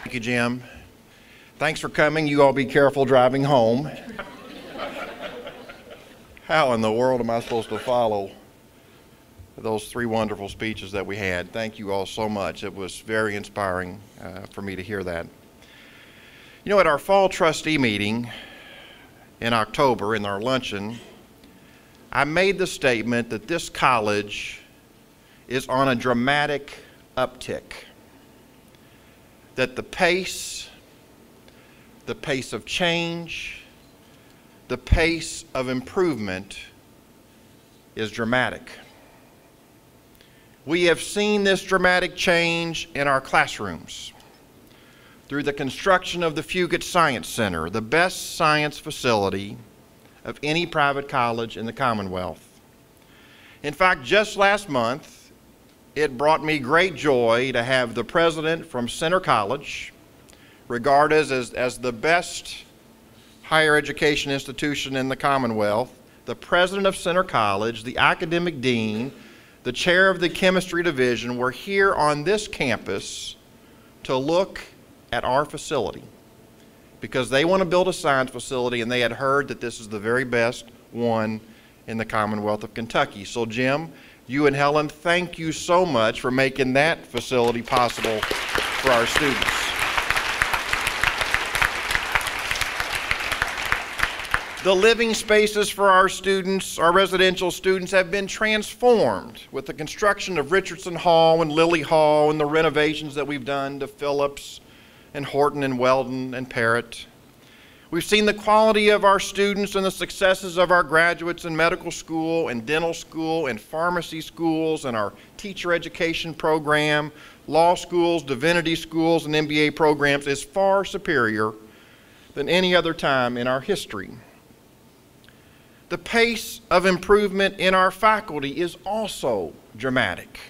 Thank you, Jim. Thanks for coming. You all be careful driving home. How in the world am I supposed to follow those three wonderful speeches that we had? Thank you all so much. It was very inspiring for me to hear that. You know, at our fall trustee meeting in October, in our luncheon, I made the statement that this college is on a dramatic uptick. That the pace of change, the pace of improvement is dramatic. We have seen this dramatic change in our classrooms through the construction of the Fugate Science Center, the best science facility of any private college in the Commonwealth. In fact, just last month, it brought me great joy to have the president from Center College, regarded as the best higher education institution in the Commonwealth, the president of Center College, the academic dean, the chair of the chemistry division were here on this campus to look at our facility because they want to build a science facility and they had heard that this is the very best one in the Commonwealth of Kentucky. So Jim, you and Helen, thank you so much for making that facility possible for our students. The living spaces for our students, our residential students, have been transformed with the construction of Richardson Hall and Lilly Hall and the renovations that we've done to Phillips and Horton and Weldon and Parrott. We've seen the quality of our students and the successes of our graduates in medical school and dental school and pharmacy schools and our teacher education program, law schools, divinity schools, and MBA programs is far superior than any other time in our history. The pace of improvement in our faculty is also dramatic,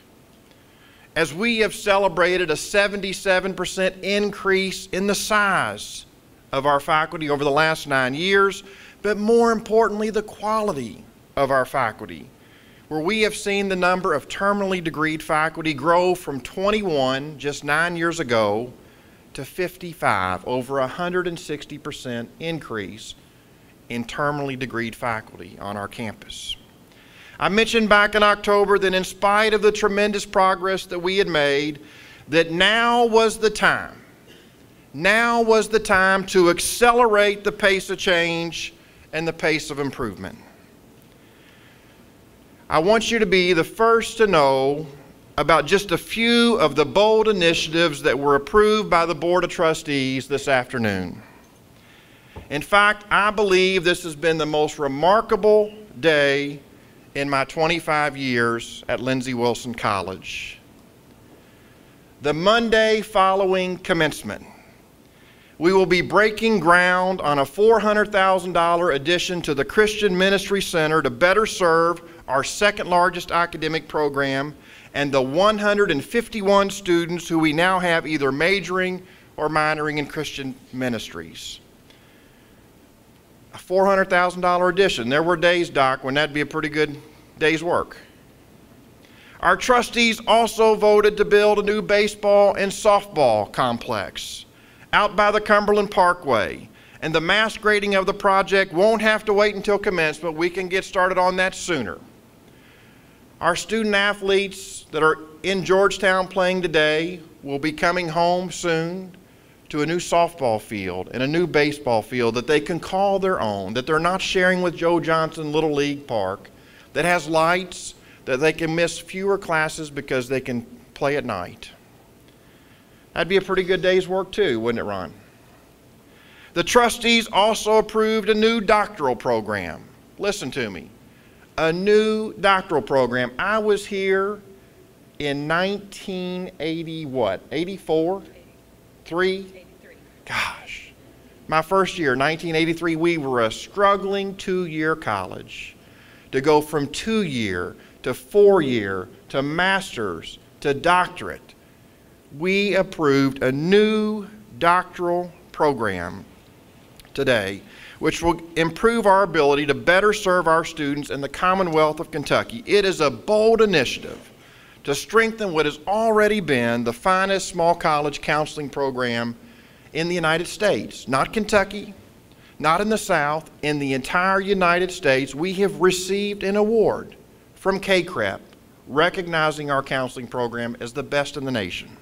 as we have celebrated a 77% increase in the size of our faculty over the last 9 years, but more importantly, the quality of our faculty, where we have seen the number of terminally degreed faculty grow from 21 just 9 years ago to 55, over 160% increase in terminally degreed faculty on our campus. I mentioned back in October that in spite of the tremendous progress that we had made, that now was the time to accelerate the pace of change and the pace of improvement. I want you to be the first to know about just a few of the bold initiatives that were approved by the Board of Trustees this afternoon. In fact, I believe this has been the most remarkable day in my 25 years at Lindsey Wilson College. The Monday following commencement, we will be breaking ground on a $400,000 addition to the Christian Ministry Center to better serve our second largest academic program and the 151 students who we now have either majoring or minoring in Christian ministries. A $400,000 addition. There were days, Doc, when that'd be a pretty good day's work. Our trustees also voted to build a new baseball and softball complex out by the Cumberland Parkway, and the mass grading of the project won't have to wait until commencement. We can get started on that sooner. Our student athletes that are in Georgetown playing today will be coming home soon to a new softball field and a new baseball field that they can call their own, that they're not sharing with Joe Johnson Little League Park, that has lights, that they can miss fewer classes because they can play at night. That'd be a pretty good day's work too, wouldn't it, Ron? The trustees also approved a new doctoral program. Listen to me. A new doctoral program. I was here in 1980, what, 84? 83? Gosh. My first year, 1983, we were a struggling 2-year college. To go from 2-year to 4-year to master's to doctorate, we approved a new doctoral program today, which will improve our ability to better serve our students in the Commonwealth of Kentucky. It is a bold initiative to strengthen what has already been the finest small college counseling program in the United States, not Kentucky, not in the South, in the entire United States, we have received an award from KCREP recognizing our counseling program as the best in the nation.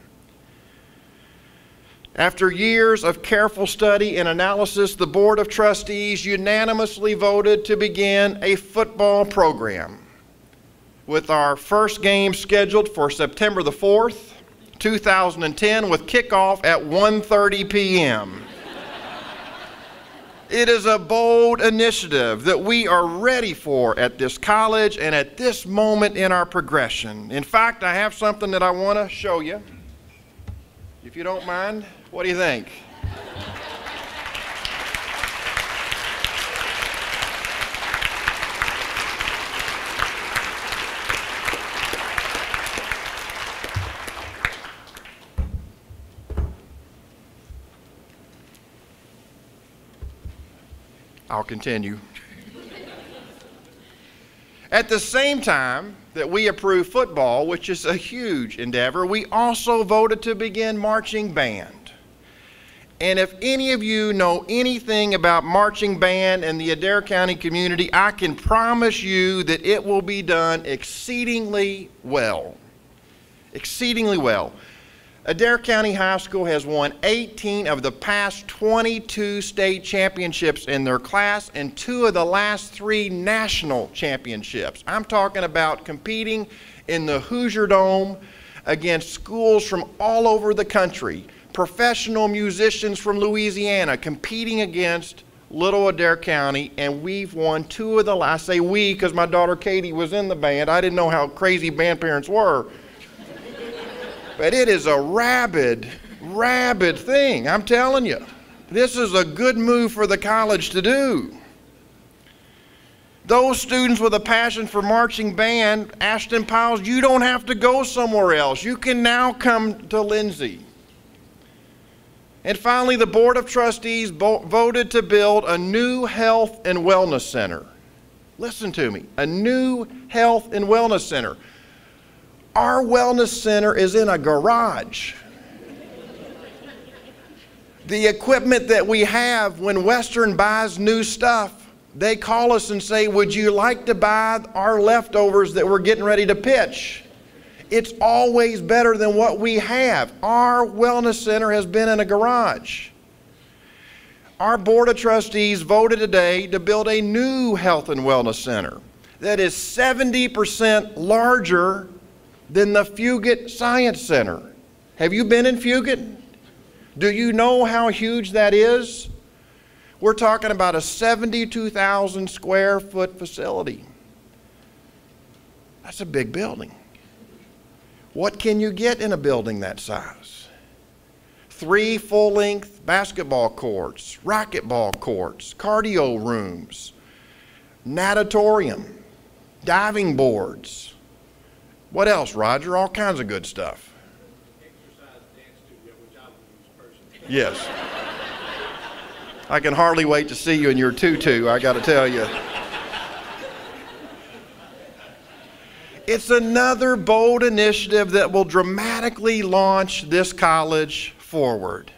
After years of careful study and analysis, the Board of Trustees unanimously voted to begin a football program, with our first game scheduled for September the 4th, 2010, with kickoff at 1:30 p.m. It is a bold initiative that we are ready for at this college and at this moment in our progression. In fact, I have something that I want to show you. If you don't mind, what do you think? I'll continue. At the same time that we approved football, which is a huge endeavor, we also voted to begin marching band. And if any of you know anything about marching band in the Adair County community, I can promise you that it will be done exceedingly well. Exceedingly well. Adair County High School has won 18 of the past 22 state championships in their class and 2 of the last 3 national championships. I'm talking about competing in the Hoosier Dome against schools from all over the country, professional musicians from Louisiana competing against Little Adair County, and we've won 2 of the last. I say we because my daughter Katie was in the band. I didn't know how crazy band parents were. But it is a rabid thing, I'm telling you. This is a good move for the college to do. Those students with a passion for marching band, Ashton Piles, you don't have to go somewhere else. You can now come to Lindsay. And finally, the Board of Trustees voted to build a new health and wellness center. Listen to me, a new health and wellness center. Our wellness center is in a garage. The equipment that we have, when Western buys new stuff, they call us and say, would you like to buy our leftovers that we're getting ready to pitch? It's always better than what we have. Our wellness center has been in a garage. Our Board of Trustees voted today to build a new health and wellness center that is 70% larger than the Fugate Science Center. Have you been in Fugate? Do you know how huge that is? We're talking about a 72,000 square foot facility. That's a big building. What can you get in a building that size? 3 full-length basketball courts, racquetball courts, cardio rooms, natatorium, diving boards. What else, Roger? All kinds of good stuff. Exercise, dance studio, which I would use personally. Yes. I can hardly wait to see you in your tutu, I got to tell you. It's another bold initiative that will dramatically launch this college forward.